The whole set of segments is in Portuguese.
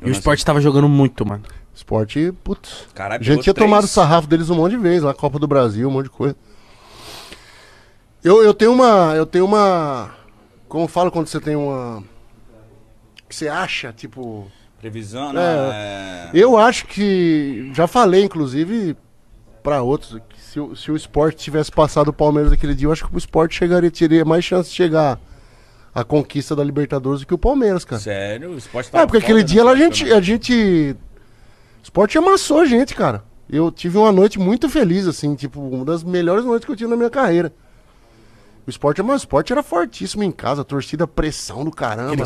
E o Sport tava jogando muito, mano. Sport, putz. Caralho, A gente tinha pegou tomado três. sarrafo deles um monte de vezes, lá Copa do Brasil, um monte de coisa. Eu tenho uma. Como falo quando você tem uma. Que você acha, tipo. Previsão, É, né? Eu acho que. Já falei, inclusive, pra outros, que se o Sport tivesse passado o Palmeiras aquele dia, eu acho que o Sport teria mais chance de chegar à conquista da Libertadores do que o Palmeiras, cara. Sério? O Sport Porque aquele dia lá a gente. O Sport amassou a gente, cara. Eu tive uma noite muito feliz, assim, tipo, uma das melhores noites que eu tive na minha carreira. O Sport era fortíssimo em casa, torcida pressão do caramba.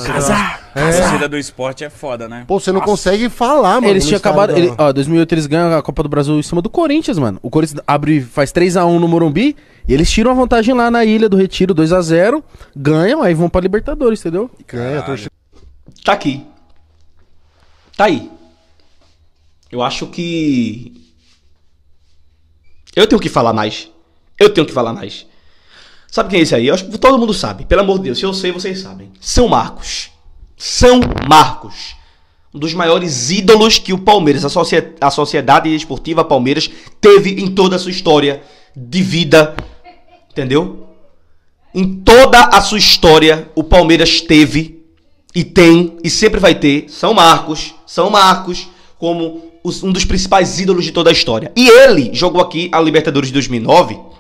A torcida do Sport é foda, né? Pô, você não consegue falar, mano. Eles no tinham acabado. estádio da- 2008 eles ganham a Copa do Brasil em cima do Corinthians, mano. O Corinthians faz 3x1 no Morumbi e eles tiram a vantagem lá na Ilha do Retiro, 2x0, ganham, aí vão pra Libertadores, entendeu? É, a torcida. Tá aqui. Tá aí. Eu acho que... Eu tenho que falar mais. Sabe quem é esse aí? Eu acho que todo mundo sabe. Pelo amor de Deus, se eu sei, vocês sabem. São Marcos. Um dos maiores ídolos que o Palmeiras, a Sociedade Esportiva Palmeiras, teve em toda a sua história de vida. Entendeu? Em toda a sua história, o Palmeiras teve e tem e sempre vai ter São Marcos como um dos principais ídolos de toda a história. E ele jogou aqui a Libertadores de 2009.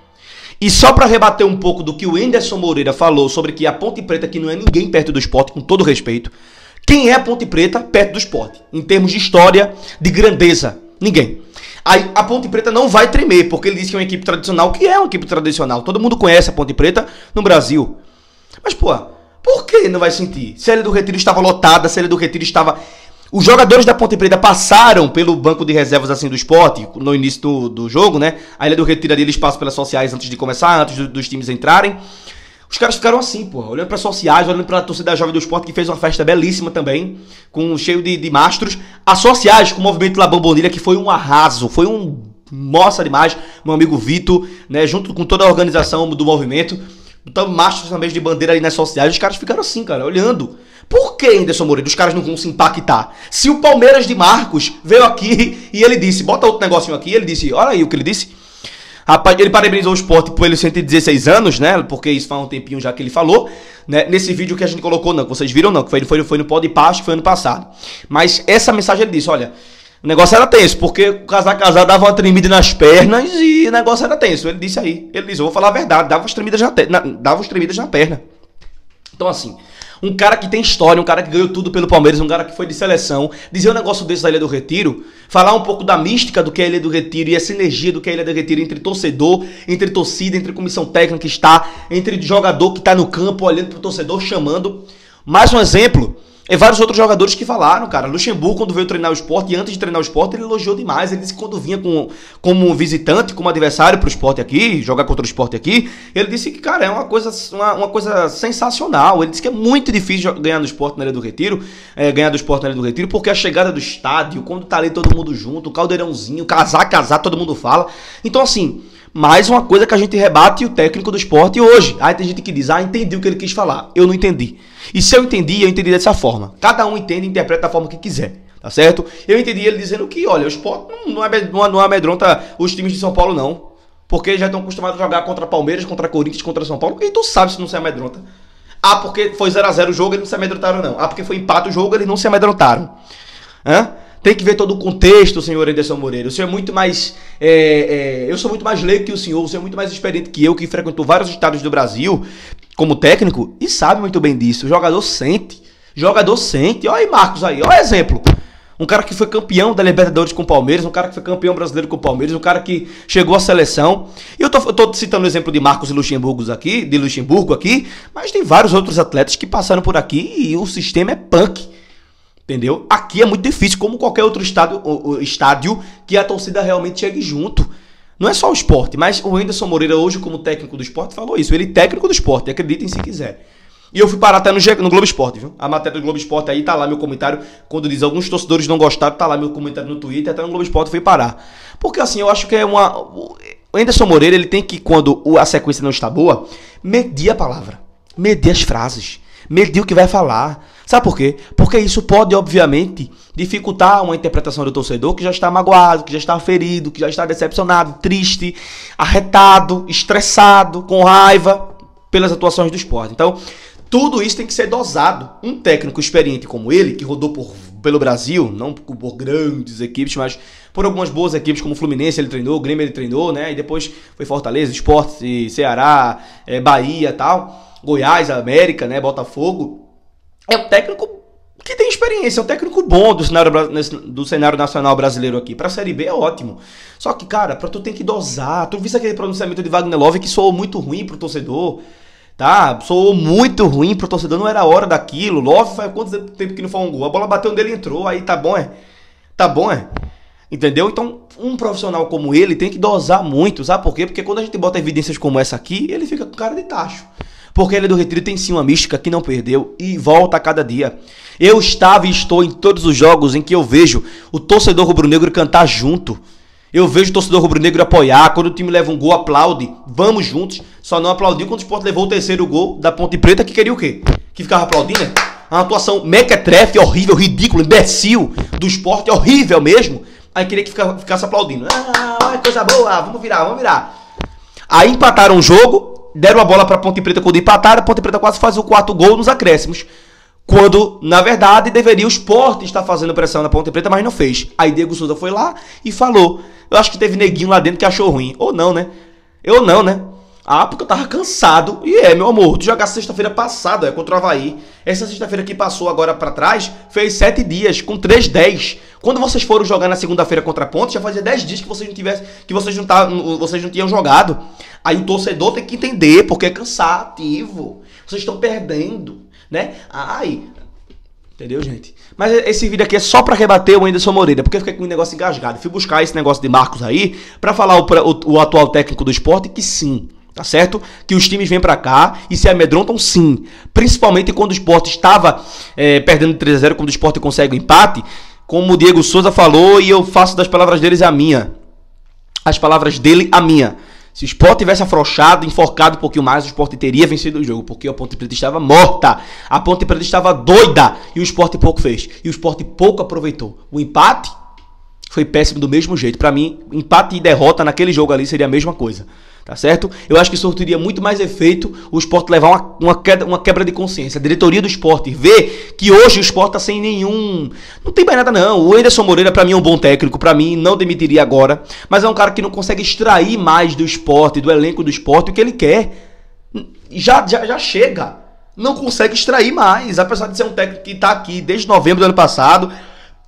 E só pra rebater um pouco do que o Enderson Moreira falou sobre que a Ponte Preta aqui não é ninguém perto do Sport, com todo respeito. Quem é a Ponte Preta perto do Sport? Em termos de história, de grandeza, ninguém. Aí a Ponte Preta não vai tremer, porque ele disse que é uma equipe tradicional, que é uma equipe tradicional. Todo mundo conhece a Ponte Preta no Brasil. Mas, pô, por que não vai sentir? Se a Ilha do Retiro estava lotada, se a Ilha do Retiro estava... Os jogadores da Ponte Preta passaram pelo banco de reservas assim do Sport no início do jogo, né? A Ilha do Retiro ali, eles passam pelas sociais antes de começar, antes dos times entrarem. Os caras ficaram assim, porra, olhando para sociais, olhando para a torcida jovem do Sport, que fez uma festa belíssima também, cheio de mastros. As sociais, com o movimento La Bombonilha, que foi um arraso, foi um moça demais, meu amigo Vitor, né? Junto com toda a organização do movimento. Então, mastros também de bandeira ali nas sociais, os caras ficaram assim, cara, olhando. Por que, Enderson Moreira, os caras não vão se impactar? Se o Palmeiras de Marcos veio aqui e ele disse, bota outro negocinho aqui, ele disse, olha aí o que ele disse. Rapaz, ele parabenizou o Sport por ele 116 anos, né? Porque isso faz um tempinho já que ele falou, né? Nesse vídeo que a gente colocou, não, que vocês viram não, que foi no Podpah, que foi ano passado. Mas essa mensagem ele disse, olha, o negócio era tenso, porque o casar dava uma tremida nas pernas e o negócio era tenso. Ele disse aí, ele disse, eu vou falar a verdade, dava umas tremidas na perna. Então assim... Um cara que tem história, um cara que ganhou tudo pelo Palmeiras, um cara que foi de seleção, dizer um negócio desse da Ilha do Retiro, falar um pouco da mística do que é a Ilha do Retiro e essa energia do que é a Ilha do Retiro entre torcedor, entre torcida, entre comissão técnica que está, entre jogador que está no campo olhando pro torcedor, chamando. Mais um exemplo, é vários outros jogadores que falaram, cara. Luxemburgo, quando veio treinar o Sport, e antes de treinar o Sport, ele elogiou demais. Ele disse que quando vinha como visitante, como adversário pro Sport aqui, jogar contra o Sport aqui, ele disse que, cara, é uma coisa sensacional. Ele disse que é muito difícil ganhar no Sport na Ilha do Retiro, porque a chegada do estádio, quando tá ali todo mundo junto, o caldeirãozinho, casar, todo mundo fala. Então, assim, mais uma coisa que a gente rebate o técnico do Sport hoje. Aí tem gente que diz, entendi o que ele quis falar. Eu não entendi. E se eu entendi dessa forma. Cada um entende e interpreta da forma que quiser. Tá certo? Eu entendi ele dizendo que, olha, o Sport não amedronta os times de São Paulo, não. Porque já estão acostumados a jogar contra Palmeiras, contra Corinthians, contra São Paulo. E tu sabe se não se amedronta. Porque foi 0x0 o jogo, eles não se amedrontaram, não. Porque foi empate o jogo, eles não se amedrontaram. Tem que ver todo o contexto, senhor Enderson Moreira. O senhor é muito mais... eu sou muito mais leigo que o senhor é muito mais experiente que eu, que frequentou vários estados do Brasil como técnico, e sabe muito bem disso. O jogador sente. Olha aí, Marcos, aí. Olha o exemplo. Um cara que foi campeão da Libertadores com o Palmeiras, um cara que foi campeão brasileiro com o Palmeiras, um cara que chegou à seleção. E eu tô citando o exemplo de Marcos e Luxemburgo aqui, mas tem vários outros atletas que passaram por aqui e o sistema é punk. Entendeu? Aqui é muito difícil, como qualquer outro estádio que a torcida realmente chegue junto. Não é só o Sport, mas o Enderson Moreira hoje como técnico do Sport falou isso. Ele é técnico do Sport, acreditem se quiser. E eu fui parar até no Globo Esporte, viu? A matéria do Globo Esporte aí, tá lá meu comentário. Quando diz alguns torcedores não gostaram, tá lá meu comentário no Twitter, até no Globo Esporte fui parar. Porque assim, eu acho que é o Enderson Moreira, ele tem que, quando a sequência não está boa, medir a palavra, medir as frases. medir o que vai falar. Sabe por quê? Porque isso pode, obviamente, dificultar uma interpretação do torcedor que já está magoado, que já está ferido, que já está decepcionado, triste, arretado, estressado, com raiva pelas atuações do Sport. Então, tudo isso tem que ser dosado. Um técnico experiente como ele, que rodou pelo Brasil, não por grandes equipes, mas por algumas boas equipes, como o Fluminense ele treinou, o Grêmio ele treinou, né? E depois foi Fortaleza, Sport, Ceará, Bahia e tal, Goiás, América, né? Botafogo. É um técnico que tem experiência, é um técnico bom do cenário nacional brasileiro aqui. Pra Série B é ótimo. Só que, cara, tu tem que dosar. Tu viste aquele pronunciamento de Wagner Love que soou muito ruim pro torcedor, tá? Soou muito ruim pro torcedor, não era hora daquilo. Love faz quanto tempo que não foi um gol? A bola bateu nele e entrou, aí tá bom, é? Tá bom, é? Entendeu? Então, um profissional como ele tem que dosar muito, sabe por quê? Porque quando a gente bota evidências como essa aqui, ele fica com cara de tacho. Porque ele do Retiro tem sim uma mística que não perdeu e volta a cada dia. Eu estava e estou em todos os jogos em que eu vejo o torcedor rubro-negro cantar junto. Eu vejo o torcedor rubro-negro apoiar. Quando o time leva um gol, aplaude. Vamos juntos. Só não aplaudiu quando o Sport levou o terceiro gol da Ponte Preta, que queria o quê? Que ficava aplaudindo? Uma atuação mequetrefe, horrível, ridícula, imbecil do Sport, horrível mesmo. Aí queria que ficasse aplaudindo. Ah, coisa boa, vamos virar. Aí empataram o jogo. Deram a bola pra Ponte Preta quando empataram, a Ponte Preta quase faz o quarto gol nos acréscimos. Quando, na verdade, deveria o Sport estar fazendo pressão na Ponte Preta, mas não fez. Aí Diego Souza foi lá e falou. Eu acho que teve neguinho lá dentro que achou ruim. Ou não, né? Eu não, né? Ah, porque eu tava cansado. E meu amor, tu jogasse sexta-feira passada, contra o Avaí. Essa sexta-feira que passou agora pra trás, fez 7 dias, com 3-10. Quando vocês foram jogar na segunda-feira contra a Ponte, já fazia 10 dias que vocês não tinham jogado. Aí o torcedor tem que entender, porque é cansativo. Vocês estão perdendo, né? Ai, entendeu, gente? Mas esse vídeo aqui é só pra rebater o Anderson Moreira, porque eu fiquei com um negócio engasgado. Fui buscar esse negócio de Marcos aí, pra falar o atual técnico do Sport, que sim, tá certo? Que os times vêm pra cá e se amedrontam sim. Principalmente quando o Sport estava perdendo 3-0, quando o Sport consegue o empate. Como o Diego Souza falou, e eu faço das palavras deles a minha. As palavras dele a minha. Se o Sport tivesse afrouxado, enforcado um pouquinho mais, o Sport teria vencido o jogo, porque a Ponte Preta estava morta. A Ponte Preta estava doida e o Sport pouco fez. E o Sport pouco aproveitou. O empate foi péssimo do mesmo jeito. Pra mim, empate e derrota naquele jogo ali seria a mesma coisa. Tá certo? Eu acho que isso teria muito mais efeito o Sport levar uma quebra de consciência. A diretoria do Sport vê que hoje o Sport tá sem nenhum... Não tem mais nada não. O Anderson Moreira pra mim é um bom técnico. Pra mim não demitiria agora. Mas é um cara que não consegue extrair mais do Sport, do elenco do Sport, o que ele quer. Já chega. Não consegue extrair mais. Apesar de ser um técnico que tá aqui desde novembro do ano passado,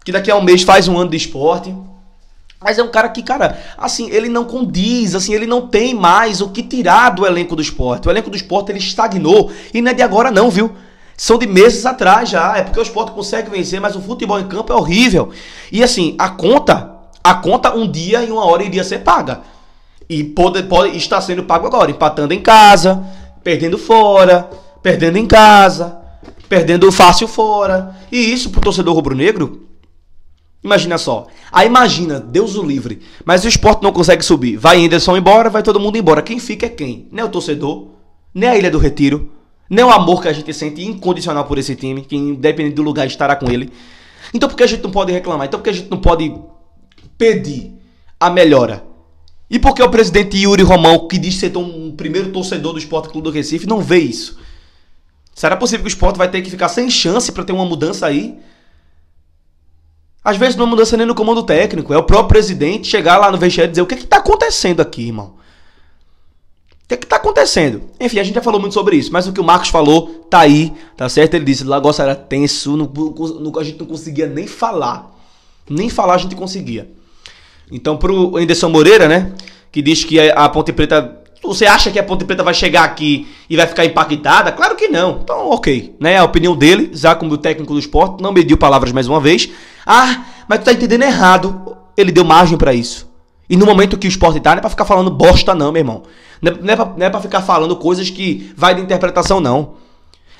que daqui a um mês faz um ano de Sport. Mas é um cara que, cara, assim, ele não condiz, assim, ele não tem mais o que tirar do elenco do Sport. O elenco do Sport, ele estagnou. E não é de agora não, viu? São de meses atrás já. É porque o Sport consegue vencer, mas o futebol em campo é horrível. E assim, a conta um dia e uma hora iria ser paga. E pode estar sendo pago agora. Empatando em casa, perdendo fora, perdendo em casa, perdendo fácil fora. E isso pro torcedor rubro-negro... Imagina só. Aí imagina, Deus o livre. Mas o Sport não consegue subir. Vai Anderson embora, vai todo mundo embora. Quem fica é quem? Nem o torcedor, nem a Ilha do Retiro, nem o amor que a gente sente incondicional por esse time, que independente do lugar estará com ele. Então por que a gente não pode reclamar? Então por que a gente não pode pedir a melhora? E por que o presidente Yuri Romão, que diz ser um primeiro torcedor do Sport Clube do Recife, não vê isso? Será possível que o Sport vai ter que ficar sem chance para ter uma mudança aí? Às vezes não é mudança nem no comando técnico. É o próprio presidente chegar lá no vestiário e dizer: o que está acontecendo aqui, irmão? O que está acontecendo? Enfim, a gente já falou muito sobre isso. Mas o que o Marcos falou tá aí, tá certo? Ele disse: o negócio era tenso, a gente não conseguia nem falar. Nem falar a gente conseguia. Então pro Anderson Moreira, né? Que diz que a Ponte Preta... Você acha que a Ponte Preta vai chegar aqui e vai ficar impactada? Claro que não. Então, ok. Né? A opinião dele, já como técnico do Sport, não mediu palavras mais uma vez. Ah, mas tu tá entendendo errado. Ele deu margem pra isso. E no momento que o Sport tá, não é pra ficar falando bosta não, meu irmão. Não é pra ficar falando coisas que vai de interpretação, não.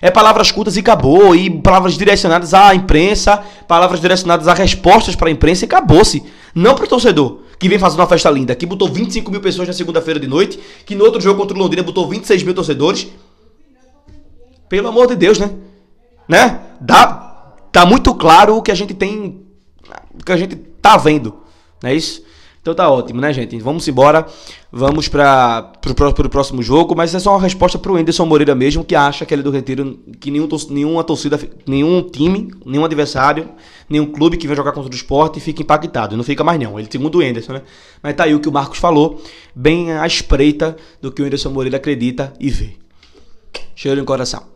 É palavras curtas e acabou. E palavras direcionadas à imprensa, palavras direcionadas a respostas pra imprensa e acabou-se. Não pro torcedor, que vem fazendo uma festa linda, que botou 25 mil pessoas na segunda-feira de noite, que no outro jogo contra o Londrina botou 26 mil torcedores. Pelo amor de Deus, né? Tá muito claro o que a gente tem, o que a gente tá vendo, não é isso? Então tá ótimo, né, gente? Vamos embora, vamos pro próximo jogo, mas é só uma resposta pro Anderson Moreira mesmo, que acha que ele é do Retiro, que nenhuma torcida, nenhum time, nenhum adversário, nenhum clube que vai jogar contra o Sport fica impactado. Não fica mais não, ele segundo o Anderson, né? Mas tá aí o que o Marcos falou, bem à espreita do que o Anderson Moreira acredita e vê. Cheiro no coração.